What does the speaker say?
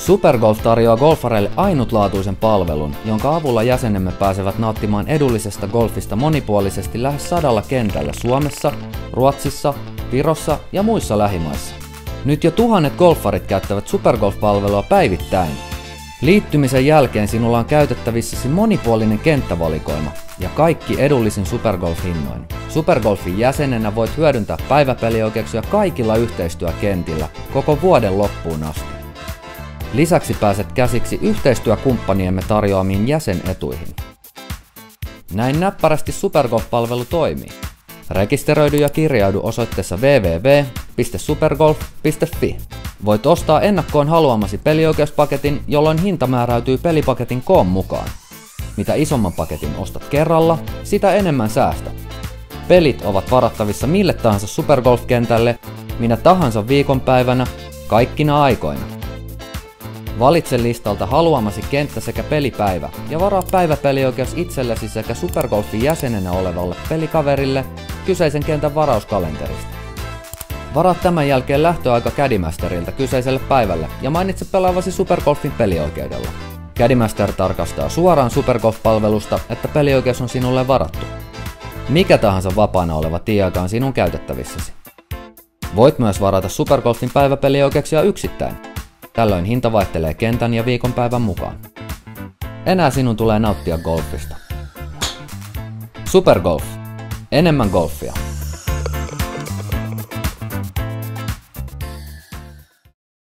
Supergolf tarjoaa golfareille ainutlaatuisen palvelun, jonka avulla jäsenemme pääsevät nauttimaan edullisesta golfista monipuolisesti lähes 100 kentällä Suomessa, Ruotsissa, Virossa ja muissa lähimaissa. Nyt jo tuhannet golfarit käyttävät Supergolf-palvelua päivittäin. Liittymisen jälkeen sinulla on käytettävissäsi monipuolinen kenttävalikoima ja kaikki edullisin Supergolf-hinnoin. Supergolfin jäsenenä voit hyödyntää päiväpelioikeuksia kaikilla yhteistyökentillä koko vuoden loppuun asti. Lisäksi pääset käsiksi yhteistyökumppaniemme tarjoamiin jäsenetuihin. Näin näppärästi Supergolf-palvelu toimii. Rekisteröidy ja kirjaudu osoitteessa www.supergolf.fi. Voit ostaa ennakkoon haluamasi pelioikeuspaketin, jolloin hinta määräytyy pelipaketin koon mukaan. Mitä isomman paketin ostat kerralla, sitä enemmän säästät. Pelit ovat varattavissa mille tahansa Supergolf-kentälle, minä tahansa viikonpäivänä, kaikkina aikoina. Valitse listalta haluamasi kenttä sekä pelipäivä ja varaa päiväpelioikeus itsellesi sekä Supergolfin jäsenenä olevalle pelikaverille kyseisen kentän varauskalenterista. Varaa tämän jälkeen lähtöaika Caddymasterilta kyseiselle päivälle ja mainitse pelaavasi Supergolfin pelioikeudella. Caddymaster tarkastaa suoraan Supergolf-palvelusta, että pelioikeus on sinulle varattu. Mikä tahansa vapaana oleva tieaika on sinun käytettävissäsi. Voit myös varata Supergolfin päiväpelioikeuksia yksittäin. Tällöin hinta vaihtelee kentän ja viikonpäivän mukaan. Enää sinun tulee nauttia golfista. Supergolf. Enemmän golfia.